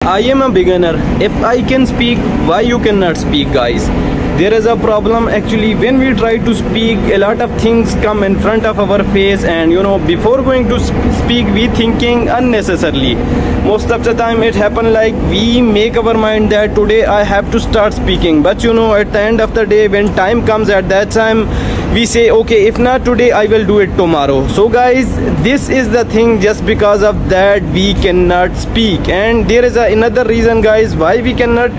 I am a beginner. If I can speak, why you cannot speak, guys? There is a problem actually when we try to speak, a lot of things come in front of our face, and before going to speak we thinking unnecessarily. Most of the time it happen like we make our mind that today I have to start speaking, but at the end of the day, when time comes, at that time we say, okay, if not today I will do it tomorrow. So guys, this is the thing. Just because of that we cannot speak. And there is another reason, guys, why we cannot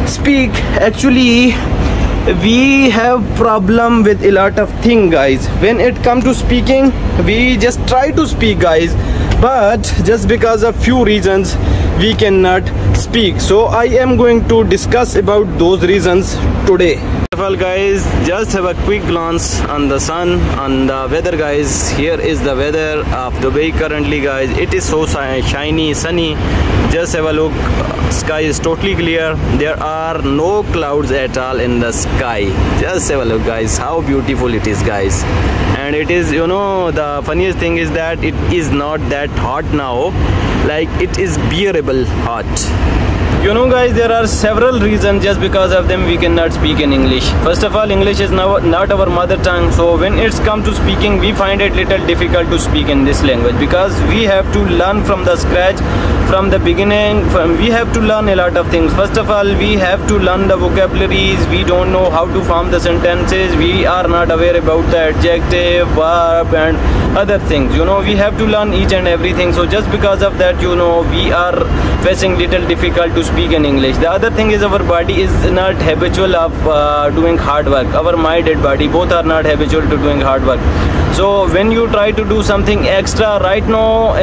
speak. Actually, we have problem with a lot of things, guys. When it come to speaking, we just try to speak, guys, but just because of few reasons we cannot speak. So I am going to discuss about those reasons today. First of all, guys, just have a quick glance on the sun, on the weather, guys. Here is the weather of Dubai currently, guys. It is so shiny, sunny. Just have a look. Sky is totally clear. There are no clouds at all in the sky. Just have a look, guys, how beautiful it is, guys. And it is, the funniest thing is that it is not that hot now. Like, it is bearable hot. Guys, there are several reasons. Just because of them we cannot speak in English. First of all, English is not our mother tongue, so when it's come to speaking, we find it little difficult to speak in this language, because we have to learn from the scratch, from the beginning. We have to learn a lot of things. First of all, we have to learn the vocabularies. We don't know how to form the sentences. We are not aware about the adjective, verb and other things. We have to learn each and everything. So just because of that, we are facing little difficult to speak in English. The other thing is our body is not habitual of doing hard work. Our mind and body both are not habitual to doing hard work. So when you try to do something extra right now,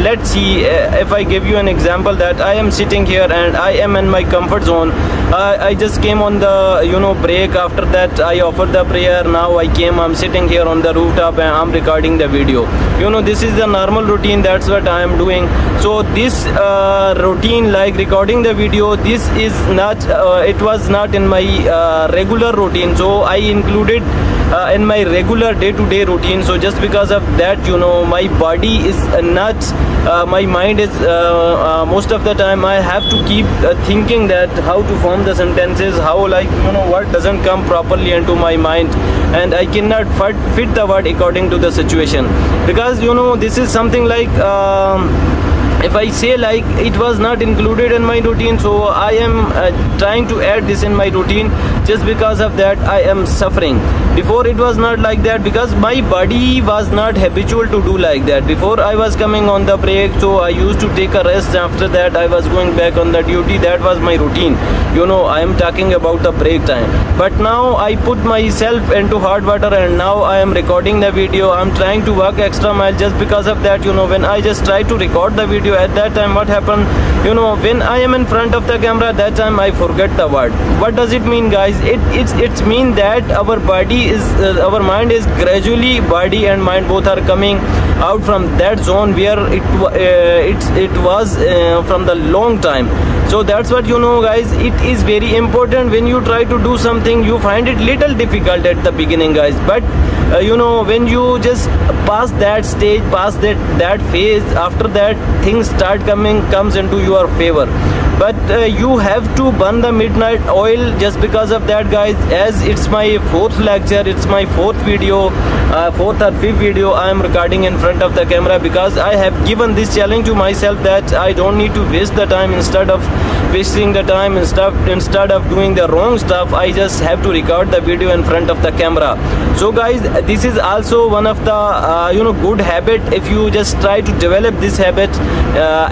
let's see, if I give you an example, that I am sitting here and I am in my comfort zone. I just came on the break. After that I offered the prayer. Now I'm sitting here on the rooftop and I'm recording the video. This is the normal routine. That's what I am doing. So this routine, like recording the video, this is not it was not in my regular routine, so I included in my regular day-to-day routine. So just because of that, my body is not my mind is most of the time I have to keep thinking that how to form the sentences, how, like, what doesn't come properly into my mind, and I cannot fit the word according to the situation. Because this is something like if I say like it was not included in my routine, so I am trying to add this in my routine. Just because of that I am suffering. Before it was not like that, because my body was not habitual to do like that. Before I was coming on the break, so I used to take a rest. After that I was going back on the duty. That was my routine. I am talking about the break time. But now I put myself into hard water, and now I am recording the video. I'm trying to work extra mile. Just because of that, when I just try to record the video, at that time what happened, when I am in front of the camera, that time I forget the word. What does it mean, guys? It's mean that our body is our mind is gradually, body and mind both are coming out from that zone where it was from the long time. So that's what, guys, it is very important. When you try to do something, you find it little difficult at the beginning, guys, but when you just pass that stage, pass that phase, after that things start comes into your favor. But you have to burn the midnight oil. Just because of that, guys, as it's my fourth lecture, it's my fourth video, fourth or fifth video I am recording in front of the camera, because I have given this challenge to myself that I don't need to waste the time. Instead of wasting the time and stuff, instead of doing the wrong stuff, I just have to record the video in front of the camera. So guys, this is also one of the good habit. If you just try to develop this habit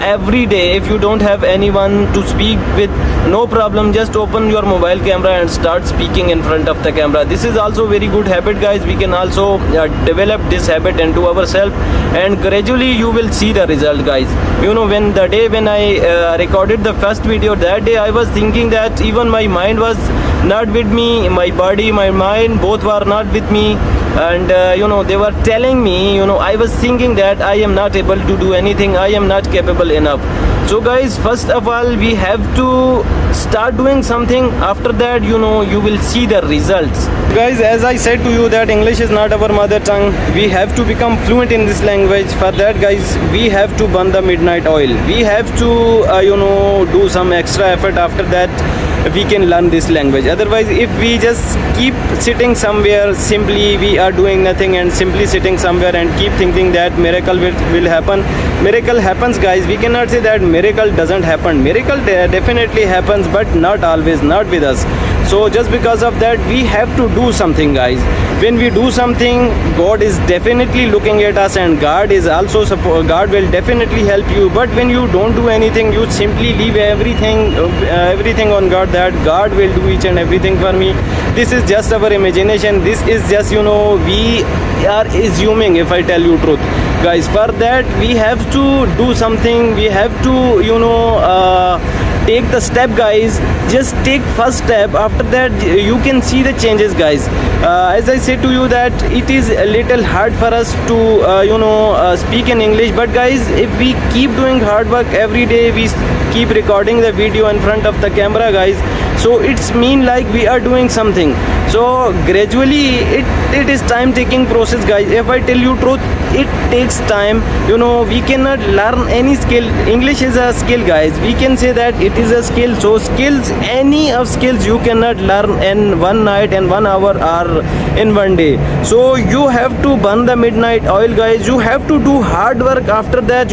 every day, if you don't have anyone to speak with, no problem, just open your mobile camera and start speaking in front of the camera. This is also very good habit, guys. We can also develop this habit into ourselves, and gradually you will see the result, guys. When I recorded the first video, that day I was thinking that even my mind was not with me, my body, my mind both were not with me, and they were telling me, I was thinking that I am not able to do anything, I am not capable enough. So guys, first of all, we have to start doing something, after that you will see the results. Guys, as I said to you that English is not our mother tongue. We have to become fluent in this language. For that, guys, we have to burn the midnight oil. We have to do some extra effort. After that we can learn this language. Otherwise, if we just keep sitting somewhere, simply we are doing nothing and simply sitting somewhere and keep thinking that miracle will happen. Miracle happens, guys. We cannot say that miracle doesn't happen. Miracle definitely happens, but not always, not with us. So just because of that, we have to do something, guys. When we do something, God is definitely looking at us, and God is also God will definitely help you. But when you don't do anything, you simply leave everything on God, that God will do each and everything for me. This is just our imagination. This is just we are assuming, if I tell you truth, guys. For that we have to do something. We have to take the step, guys. Just take first step. After that you can see the changes, guys. As I said to you that it is a little hard for us to speak in English, but guys, if we keep doing hard work every day, we keep recording the video in front of the camera, guys, so it's mean like we are doing something. So gradually it is time taking process, guys. If I tell you truth, it takes time. We cannot learn any skill. English is a skill, guys. We can say that it is a skill. So skills, any of skills you cannot learn in one night and 1 hour or in one day. So you have to burn the midnight oil, guys. You have to do hard work. After that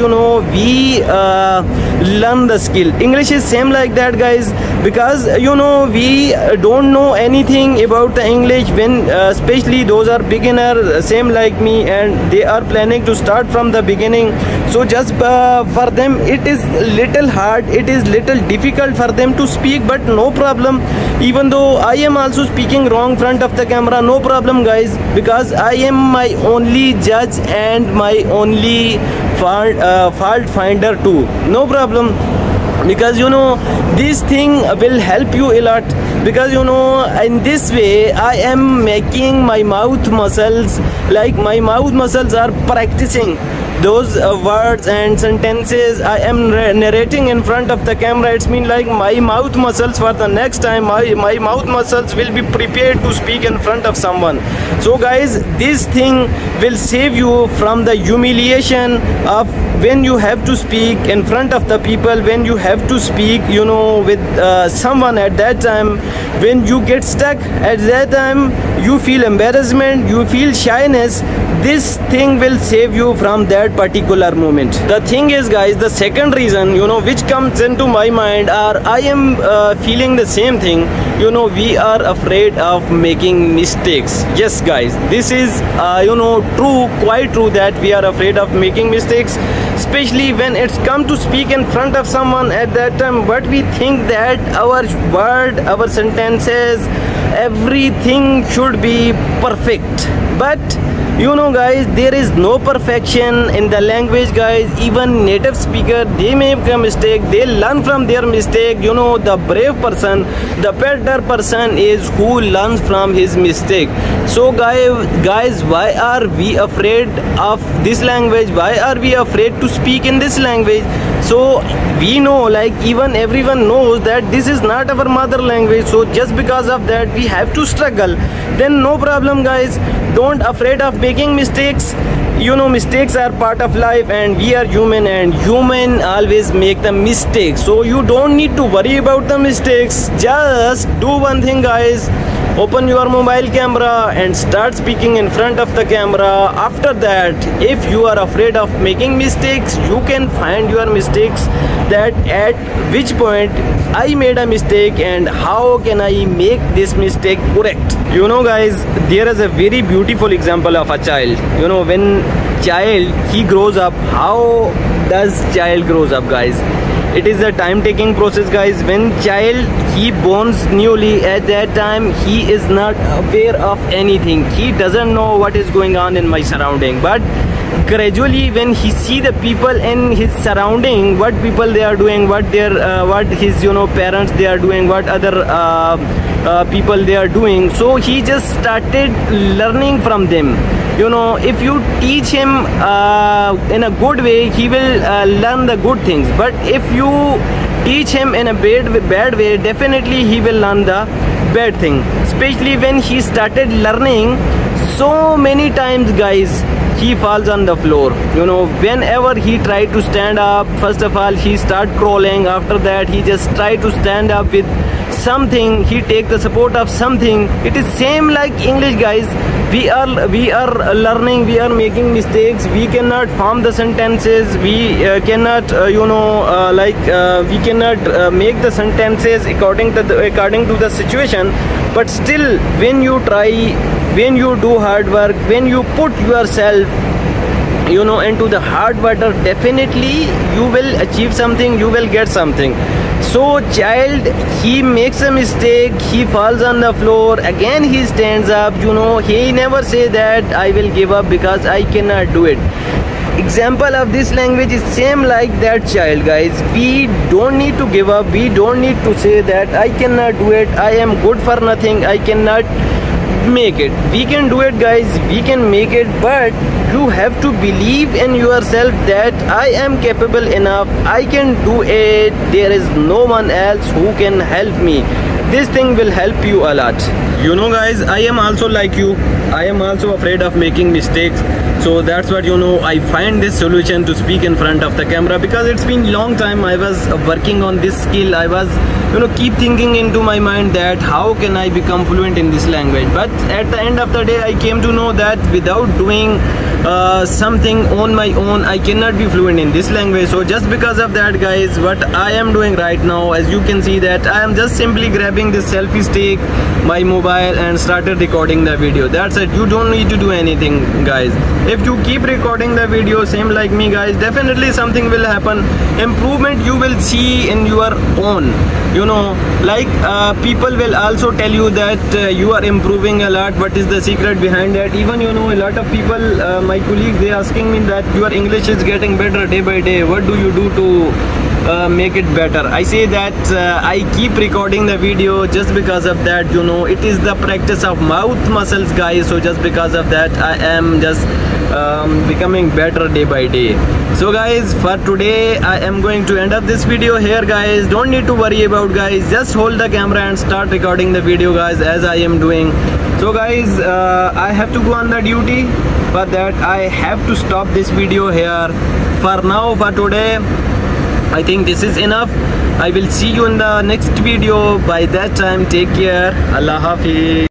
we learn the skill. English is same like that, guys, because we don't know anything about the English. When especially those are beginner, same like me, and they are planning to start from the beginning, so just for them it is little hard, it is little difficult for them to speak. But no problem, even though I am also speaking wrong front of the camera, no problem, guys, because I am my only judge and my only fault finder too. No problem, because this thing will help you a lot, because in this way I am making my mouth muscles, like my mouth muscles are practicing those words and sentences I am narrating in front of the camera. It's mean like my mouth muscles, for the next time my mouth muscles will be prepared to speak in front of someone. So guys, this thing will save you from the humiliation of when you have to speak in front of the people, when you have to speak with someone. At that time when you get stuck, at that time you feel embarrassment, you feel shyness. This thing will save you from that particular moment. The thing is, guys, the second reason which comes into my mind, or I am feeling the same thing, we are afraid of making mistakes. Yes, guys, this is true, quite true, that we are afraid of making mistakes, especially when it's come to speak in front of someone. At that time, but we think that our word, our sentences, everything should be perfect. But guys, there is no perfection in the language, guys. Even native speaker, they make a mistake, they learn from their mistake. The brave person, the better person is who learns from his mistake. So guys, why are we afraid of this language? Why are we afraid to speak in this language? So we know, like even everyone knows that this is not our mother language. So just because of that we have to struggle. Then no problem, guys, don't afraid of making mistakes. Mistakes are part of life, and we are human, and human always make the mistakes. So you don't need to worry about the mistakes. Just do one thing, guys. Open your mobile camera and start speaking in front of the camera. After that, if you are afraid of making mistakes, you can find your mistakes, that at which point I made a mistake and how can I make this mistake correct. Guys, there is a very beautiful example of a child. When child he grows up, how does child grows up, guys? It is a time taking process, guys. When child he borns newly, at that time he is not aware of anything. He doesn't know what is going on in my surrounding. But gradually when he see the people in his surrounding, what people they are doing, what his parents they are doing, what other people they are doing, so he just started learning from them. If you teach him in a good way, he will learn the good things. But if you teach him in a bad way, definitely he will learn the bad thing. Especially when he started learning, so many times guys he falls on the floor. You know, whenever he tried to stand up, first of all he start crawling. After that he just try to stand up with something, he take the support of something. It is same like English guys. We are learning, we are making mistakes, we cannot form the sentences, we cannot we cannot make the sentences according to the situation. But still, when you try, when you do hard work, when you put yourself into the hard water, definitely you will achieve something, you will get something. So child, he makes a mistake, he falls on the floor, again he stands up. He never say that I will give up because I cannot do it. Example of this language is same like that child guys. We don't need to give up, we don't need to say that I cannot do it, I am good for nothing, I cannot make it. We can do it guys, we can make it, but you have to believe in yourself that I am capable enough, I can do it, there is no one else who can help me. This thing will help you a lot. Guys, I am also like you, I am also afraid of making mistakes. So that's what I find this solution to speak in front of the camera, because it's been long time I was working on this skill. I was keep thinking into my mind that how can I become fluent in this language. But at the end of the day I came to know that without doing something on my own, I cannot be fluent in this language. So just because of that guys, what I am doing right now, as you can see that I am just simply grabbing this selfie stick, my mobile, and started recording the video. That's it, you don't need to do anything guys. If you keep recording the video same like me guys, definitely something will happen, improvement you will see in your own. People will also tell you that you are improving a lot. What is the secret behind that? Even a lot of people, my colleagues, they asking me that your English is getting better day by day, what do you do to make it better? I say that I keep recording the video just because of that. It is the practice of mouth muscles guys. So just because of that I am just becoming better day by day. So guys, for today I am going to end up this video here guys. Don't need to worry about guys, just hold the camera and start recording the video guys, as I am doing. So guys, I have to go on the duty, for that I have to stop this video here. For now, for today, I think this is enough. I will see you in the next video. By that time, take care. Allah Hafiz.